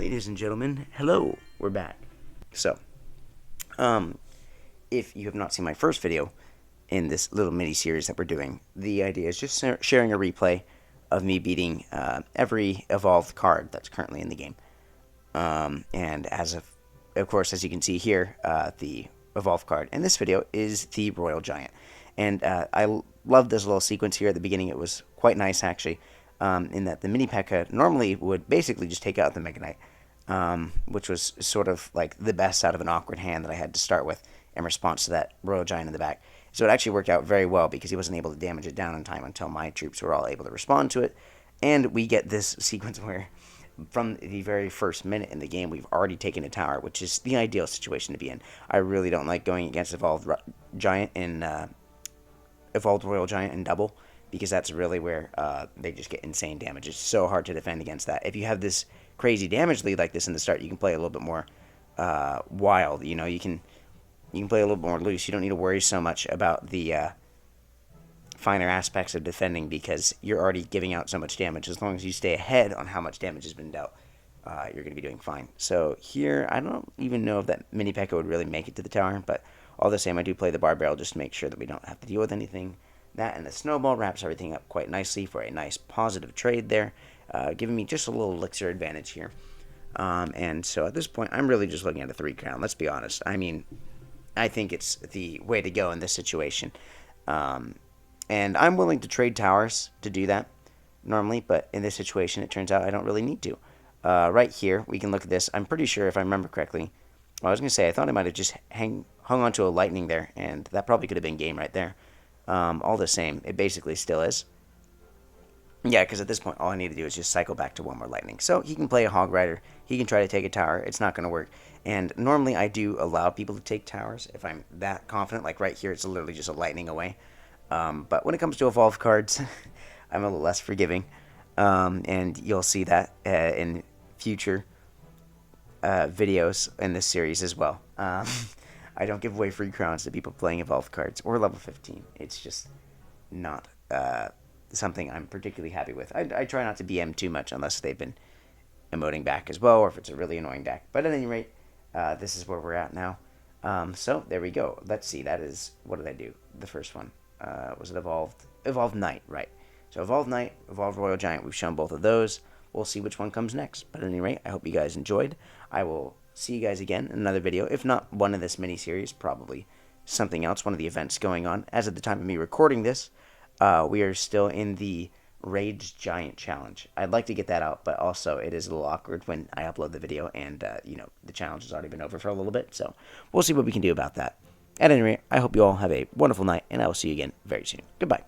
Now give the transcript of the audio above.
Ladies and gentlemen, hello, we're back. So, if you have not seen my first video in this little mini series that we're doing, the idea is just sharing a replay of me beating every evolved card that's currently in the game. And of course, as you can see here, the evolved card in this video is the Royal Giant. And I love this little sequence here at the beginning. It was quite nice, actually, in that the Mini P.E.K.K.A. normally would basically just take out the Mega Knight, which was sort of like the best out of an awkward hand that I had to start with in response to that Royal Giant in the back. So it actually worked out very well because he wasn't able to damage it down in time until my troops were all able to respond to it. And we get this sequence where from the very first minute in the game, we've already taken a tower, which is the ideal situation to be in. I really don't like going against Evolved Giant in Evolved Royal Giant in double, because that's really where they just get insane damage. It's so hard to defend against that. If you have this crazy damage lead like this in the start, you can play a little bit more wild. You know, you can play a little bit more loose. You don't need to worry so much about the finer aspects of defending because you're already giving out so much damage. As long as you stay ahead on how much damage has been dealt, you're going to be doing fine. So here, I don't even know if that Mini P.E.K.K.A. would really make it to the tower, but all the same, I do play the Bar Barrel just to make sure that we don't have to deal with anything. That and the Snowball wraps everything up quite nicely for a nice positive trade there, giving me just a little elixir advantage here. And so at this point, I'm really just looking at a 3 crown, let's be honest. I mean, I think it's the way to go in this situation. And I'm willing to trade towers to do that normally, but in this situation, it turns out I don't really need to. Right here, we can look at this. I'm pretty sure, if I remember correctly, I was going to say, I thought I might have just hung onto a lightning there, and that probably could have been game right there. All the same, it basically still is. Yeah, because at this point, all I need to do is just cycle back to one more lightning. So he can play a Hog Rider. He can try to take a tower. It's not going to work. And normally I do allow people to take towers if I'm that confident. Like right here, it's literally just a lightning away. But when it comes to evolved cards, I'm a little less forgiving. And you'll see that in future videos in this series as well. I don't give away free crowns to people playing evolved cards or level 15. It's just not something I'm particularly happy with. I try not to BM too much unless they've been emoting back as well, or if it's a really annoying deck. But at any rate, this is where we're at now. So there we go. Let's see. That is, what did I do? The first one. Was it Evolved Knight, right. So Evolved Knight, Evolved Royal Giant, we've shown both of those. We'll see which one comes next. But at any rate, I hope you guys enjoyed. I will see you guys again in another video. If not one of this mini-series, probably something else, one of the events going on. As at the time of me recording this, we are still in the Rage Giant Challenge. I'd like to get that out, but also it is a little awkward when I upload the video and, the challenge has already been over for a little bit. So we'll see what we can do about that. At any rate, I hope you all have a wonderful night, and I will see you again very soon. Goodbye.